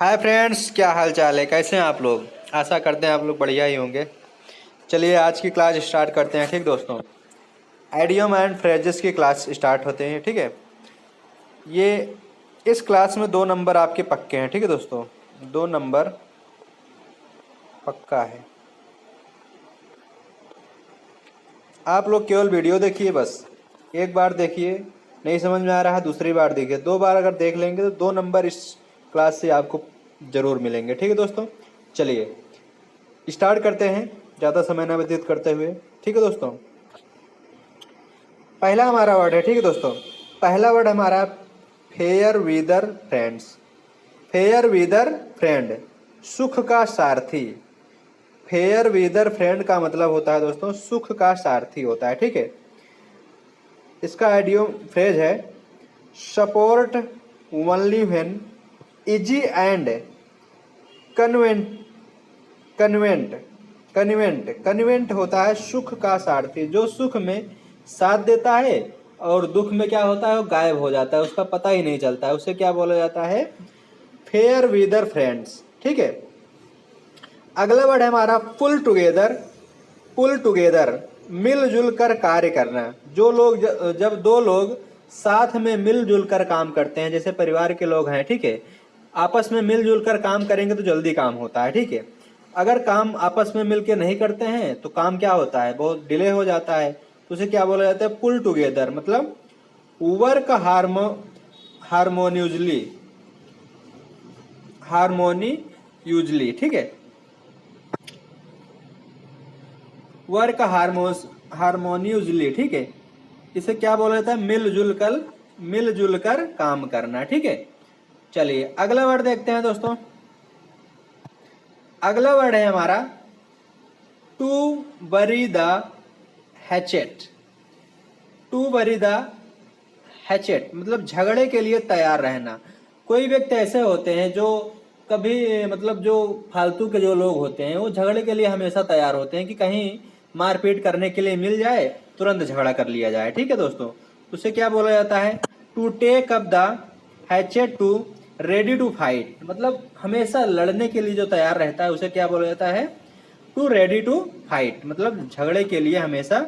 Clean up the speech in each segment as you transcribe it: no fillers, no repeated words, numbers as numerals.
Hi friends, क्या हाल चाल है? कैसे हैं आप लोग? आशा करते हैं आप लोग बढ़िया ही होंगे। चलिए आज की क्लास स्टार्ट करते हैं। ठीक दोस्तों, आइडियम एंड फ्रेजेस की क्लास स्टार्ट होते हैं। ठीक है, ये इस क्लास में 2 नंबर आपके पक्के हैं। ठीक है दोस्तों, 2 नंबर पक्का है। आप लोग केवल वीडियो देखिए, बस एक बार देखिए, नहीं समझ में आ रहा है दूसरी बार देखिए। 2 बार अगर देख लेंगे तो 2 नंबर इस क्लास से आपको ज़रूर मिलेंगे। ठीक है दोस्तों, चलिए स्टार्ट करते हैं ज़्यादा समय ना व्यतीत करते हुए। ठीक है दोस्तों, पहला हमारा वर्ड है। ठीक है दोस्तों, पहला वर्ड हमारा fair wither friends. Fair wither friend, सुख का सारथी। फेयर वीदर फ्रेंड का मतलब होता है दोस्तों सुख का सारथी होता है। ठीक है, इसका आइडियो फ्रेज है support only when easy and convent. Convent convent convent होता है सुख का सारथी, जो सुख में साथ देता है और दुख में क्या होता है वो गायब हो जाता है, उसका पता ही नहीं चलता है। उसे क्या बोला जाता है? Fair wither friends. ठीक है, अगला वर्ड है हमारा पुल टुगेदर। पुल टुगेदर, मिलजुल कर कार्य करना। जो लोग जब 2 लोग साथ में मिलजुल कर काम करते हैं, जैसे परिवार के लोग हैं, ठीक है, आपस में मिलजुल कर काम करेंगे तो जल्दी काम होता है। ठीक है, अगर काम आपस में मिलकर नहीं करते हैं तो काम क्या होता है, बहुत डिले हो जाता है। तो उसे क्या बोला जाता है? पुल टुगेदर, मतलब वर्क हार्मोनियसली। हार्मोनियसली, ठीक है, वर्क हार्मोनियसली। ठीक है, इसे क्या बोला जाता है? मिलजुल कर काम करना। ठीक है, चलिए अगला वर्ड देखते हैं दोस्तों। अगला वर्ड है हमारा to bury the hatchet. To bury the hatchet मतलब झगड़े के लिए तैयार रहना। कोई व्यक्ति ऐसे होते हैं जो कभी मतलब जो फालतू के जो लोग होते हैं वो झगड़े के लिए हमेशा तैयार होते हैं कि कहीं मारपीट करने के लिए मिल जाए, तुरंत झगड़ा कर लिया जाए। ठीक है दोस्तों, उसे क्या बोला जाता है? To take up the hatchet to ready to fight, मतलब हमेशा लड़ने के लिए जो तैयार रहता है उसे क्या बोला जाता है? टू रेडी टू फाइट, मतलब झगड़े के लिए हमेशा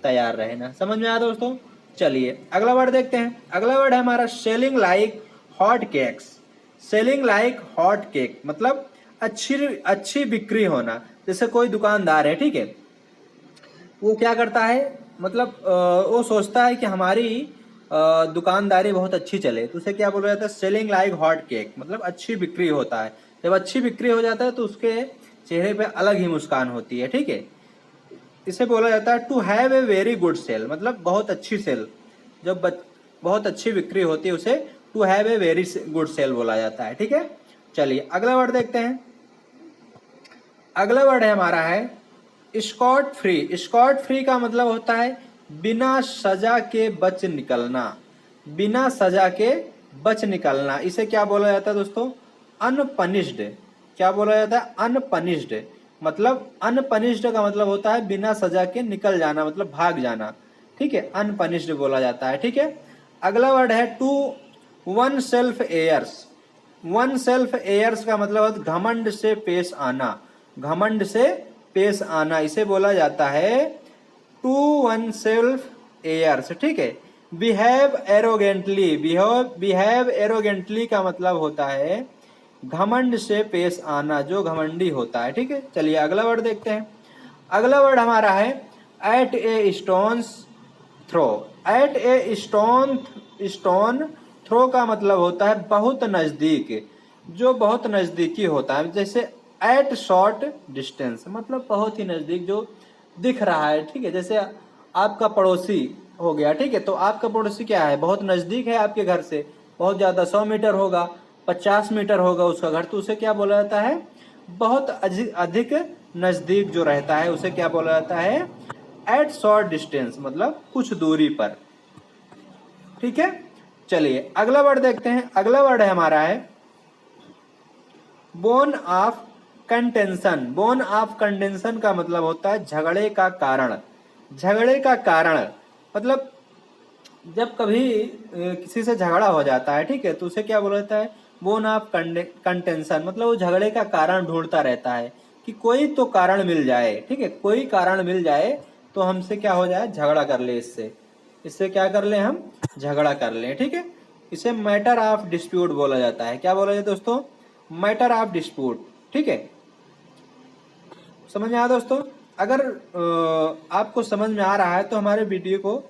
तैयार रहना। समझ में आया दोस्तों? चलिए अगला वर्ड देखते हैं। अगला वर्ड है हमारा selling like hot cakes. Selling like hot cake मतलब अच्छी अच्छी बिक्री होना। जैसे कोई दुकानदार है, ठीक है, वो क्या करता है, मतलब वो सोचता है कि हमारी दुकानदारी बहुत अच्छी चले, तो उसे क्या बोला जाता है? सेलिंग लाइक हॉट केक, मतलब अच्छी बिक्री होता है। जब अच्छी बिक्री हो जाता है तो उसके चेहरे पे अलग ही मुस्कान होती है। ठीक है, इसे बोला जाता है to have a very good sale, मतलब बहुत अच्छी सेल। जब बहुत अच्छी बिक्री होती है उसे to have a very good sale बोला जाता है। ठीक है, चलिए अगला वर्ड देखते हैं। अगला वर्ड है हमारा है स्कॉट फ्री। स्कॉट फ्री का मतलब होता है बिना सजा के बच निकलना। बिना सजा के बच निकलना, इसे क्या बोला जाता है दोस्तों? अनपनिश्ड। क्या बोला जाता है? अनपनिश्ड, मतलब अनपनिश्ड का मतलब होता है बिना सजा के निकल जाना, मतलब भाग जाना। ठीक है, अनपनिश्ड बोला जाता है। ठीक है, अगला वर्ड है to oneself airs. Oneself airs का मतलब है घमंड से पेश आना। घमंड से पेश आना, इसे बोला जाता है टू वन सेल्फ एयर्स। ठीक है, बिहेव एरोगेंटली। बिहेव एरोगेंटली का मतलब होता है घमंड से पेश आना, जो घमंडी होता है। ठीक है, चलिए अगला वर्ड देखते हैं। अगला वर्ड हमारा है at a stone's throw. At a stone throw का मतलब होता है बहुत नजदीक, जो बहुत नजदीकी होता है। जैसे एट शॉर्ट डिस्टेंस, मतलब बहुत ही नजदीक, जो दिख रहा है। ठीक है, जैसे आपका पड़ोसी हो गया, ठीक है, तो आपका पड़ोसी क्या है? बहुत नजदीक है आपके घर से, बहुत ज्यादा, 100 मीटर होगा, 50 मीटर होगा उसका घर, तो उसे क्या बोला जाता है? बहुत अधिक नजदीक जो रहता है उसे क्या बोला जाता है? एट शॉर्ट डिस्टेंस, मतलब कुछ दूरी पर। ठीक है, चलिए अगला वर्ड देखते हैं। अगला वर्ड है हमारा है bone of contention. Bone of contention का मतलब होता है झगड़े का कारण। झगड़े का कारण मतलब जब कभी किसी से झगड़ा हो जाता है, ठीक है, तो उसे क्या बोला जाता है, बोन ऑफ कंटेंशन, मतलब वो झगड़े का कारण ढूंढता रहता है कि कोई तो कारण मिल जाए, ठीक है, कोई कारण मिल जाए तो हमसे क्या हो जाए, झगड़ा कर ले, इससे इससे क्या कर ले, हम झगड़ा कर ले, ठीक है। इसे मैटर ऑफ डिस्प्यूट बोला जाता है। क्या बोला जाता है दोस्तों, मैटर ऑफ डिस्प्यूट, ठीक है। समझ में आया दोस्तों? अगर आपको समझ में आ रहा है तो हमारे वीडियो को,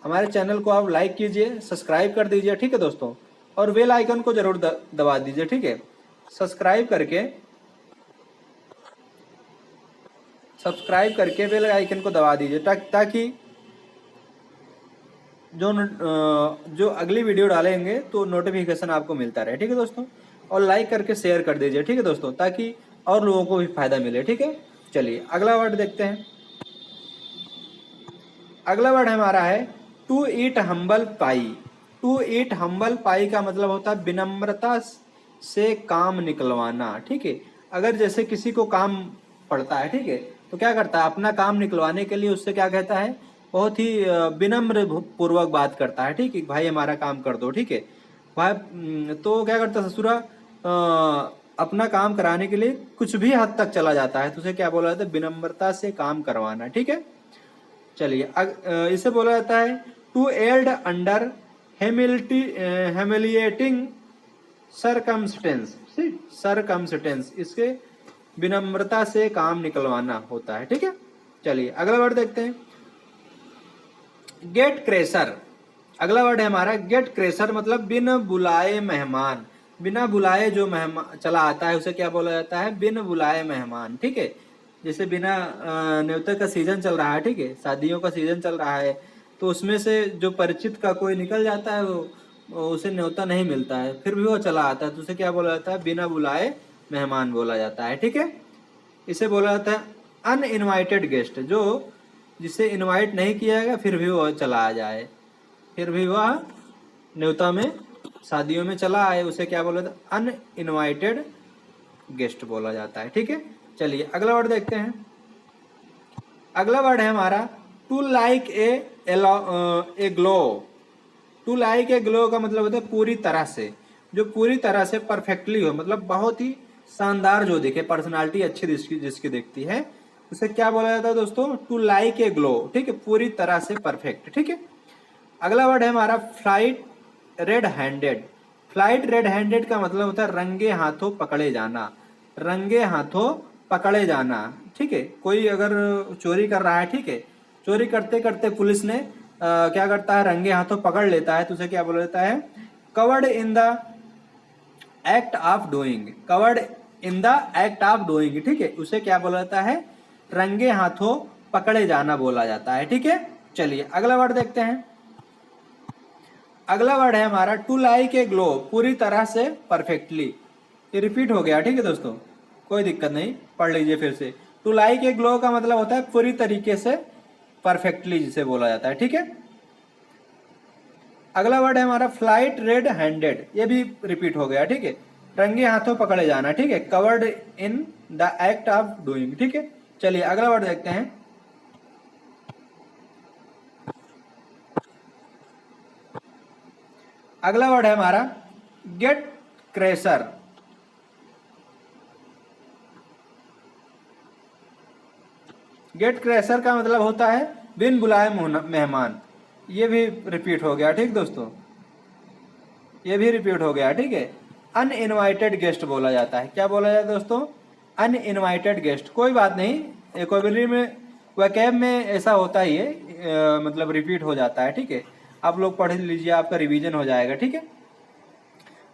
हमारे चैनल को आप लाइक कीजिए, सब्सक्राइब कर दीजिए, ठीक है दोस्तों, और बेल आइकन को जरूर दबा दीजिए, ठीक है। सब्सक्राइब करके बेल आइकन को दबा दीजिए ताकि जो अगली वीडियो डालेंगे तो नोटिफिकेशन आपको मिलता रहे, ठीक है दोस्तों। और लाइक करके शेयर कर दीजिए, ठीक है दोस्तों, ताकि और लोगों को भी फायदा मिले, ठीक है। चलिए अगला वर्ड देखते हैं। अगला वर्ड हमारा है to eat humble pie. To eat humble pie का मतलब होता है विनम्रता से काम निकलवाना, ठीक है। अगर जैसे किसी को काम पड़ता है, ठीक है, तो क्या करता है, अपना काम निकलवाने के लिए उससे क्या कहता है, बहुत ही विनम्र पूर्वक बात करता है, ठीक है, भाई हमारा काम कर दो, ठीक है भाई। तो क्या करता है, ससुरा अपना काम कराने के लिए कुछ भी हद तक चला जाता है, तो उसे क्या बोला जाता है, विनम्रता से काम करवाना, ठीक है। चलिए इसे बोला जाता है to yield under humiliating circumstances, circumstances, इसके विनम्रता से काम निकलवाना होता है, ठीक है। चलिए अगला वर्ड देखते हैं, गेट क्रेशर। अगला वर्ड है हमारा गेट क्रेशर, मतलब बिन बुलाए मेहमान। बिना बुलाए जो मेहमान चला आता है उसे क्या बोला जाता है, बिन बुलाए मेहमान, ठीक है। जैसे बिना न्योते का सीजन चल रहा है, ठीक है, शादियों का सीजन चल रहा है, तो उसमें से जो परिचित का कोई निकल जाता है वो उसे न्योता नहीं मिलता है, फिर भी वो चला आता है, तो उसे क्या बोला जाता है, बिना बुलाए मेहमान बोला जाता है, ठीक है। इसे बोला जाता है अनइनवाइटेड गेस्ट, जो जिसे इनवाइट नहीं किया गया फिर भी वो चला आ जाए, फिर भी वह न्योता में शादियों में चला आए, उसे क्या बोला जाता है, अनइनवाइटेड गेस्ट बोला जाता है, ठीक है। चलिए अगला वर्ड देखते हैं। अगला वर्ड है हमारा to like a glow. To like a glow का मतलब होता है पूरी तरह से, जो पूरी तरह से परफेक्टली हो, मतलब बहुत ही शानदार जो दिखे, पर्सनालिटी अच्छी जिसकी दिखती है, उसे क्या बोला जाता है दोस्तों, टू लाइक ए ग्लो, ठीक है, पूरी तरह से परफेक्ट, ठीक है। अगला वर्ड है हमारा flight red handed. Flight red handed का मतलब होता है रंगे हाथों पकड़े जाना, रंगे हाथों पकड़े जाना, ठीक है। कोई अगर चोरी कर रहा है, ठीक है, चोरी करते करते पुलिस ने क्या करता है, रंगे हाथों पकड़ लेता है, तो उसे क्या बोला जाता है, covered in the act of doing. Covered in the act of doing, ठीक है, उसे क्या बोला जाता है, रंगे हाथों पकड़े जाना बोला जाता है, ठीक है। चलिए अगला वर्ड देखते हैं। अगला वर्ड है हमारा टू लाइक ए ग्लो, पूरी तरह से परफेक्टली। ये रिपीट हो गया, ठीक है दोस्तों, कोई दिक्कत नहीं, पढ़ लीजिए फिर से। टू लाइक ए ग्लो का मतलब होता है पूरी तरीके से परफेक्टली जिसे बोला जाता है, ठीक है। अगला वर्ड है हमारा फ्लाइट रेड हैंडेड, ये भी रिपीट हो गया, ठीक है, रंगे हाथों पकड़े जाना, ठीक है, covered in the act of doing, ठीक है। चलिए अगला वर्ड देखते हैं। अगला वर्ड है हमारा गेट क्रेशर। गेट क्रेशर का मतलब होता है बिन बुलाए मेहमान। ये भी रिपीट हो गया, ठीक दोस्तों, ये भी रिपीट हो गया, ठीक है। अनइनवाइटेड गेस्ट बोला जाता है। क्या बोला जाता है दोस्तों, अनइनवाइटेड गेस्ट। कोई बात नहीं, वोकैबुलरी में, वोकैब में ऐसा होता ही है, मतलब रिपीट हो जाता है, ठीक है। आप लोग पढ़ लीजिए, आपका रिवीजन हो जाएगा, ठीक है।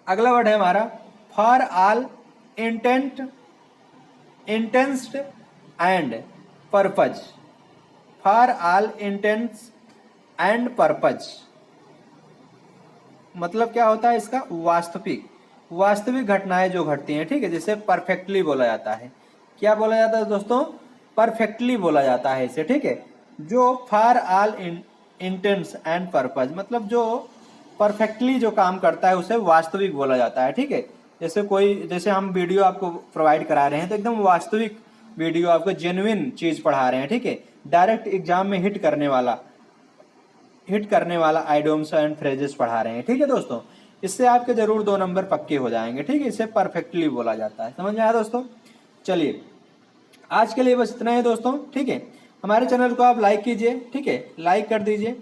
अगला वर्ड है हमारा for all intents and purpose. For all intents and purpose मतलब क्या होता है इसका, वास्तविक घटनाएं जो घटती हैं, ठीक है, जिसे परफेक्टली बोला जाता है। क्या बोला जाता है दोस्तों, परफेक्टली बोला जाता है इसे, ठीक है। जो for all intents and purpose मतलब जो परफेक्टली जो काम करता है उसे वास्तविक बोला जाता है, ठीक है। जैसे हम वीडियो आपको प्रोवाइड करा रहे हैं तो एकदम वास्तविक वीडियो, आपको जेन्युइन चीज पढ़ा रहे हैं, ठीक है, डायरेक्ट एग्जाम में हिट करने वाला हिट करने वाला आइडियम्स एंड फ्रेजेस पढ़ा रहे हैं। ठीक है दोस्तों, इससे आपके जरूर 2 नंबर पक्के हो जाएंगे। ठीक है, इसे परफेक्टली बोला जाता है। समझ में आया दोस्तों? चलिए, आज के लिए बस इतना ही दोस्तों। ठीक है, हमारे चैनल को आप लाइक कीजिए। ठीक है, लाइक कर दीजिए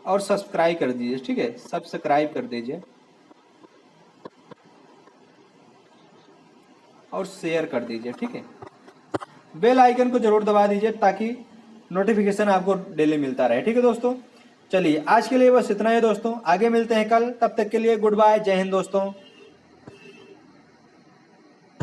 और सब्सक्राइब कर दीजिए। ठीक है, सब्सक्राइब कर दीजिए और शेयर कर दीजिए। ठीक है, बेल आइकन को जरूर दबा दीजिए ताकि नोटिफिकेशन आपको डेली मिलता रहे। ठीक है दोस्तों, चलिए आज के लिए बस इतना ही दोस्तों। आगे मिलते हैं कल, तब तक के लिए गुड बाय, जय हिंद दोस्तों।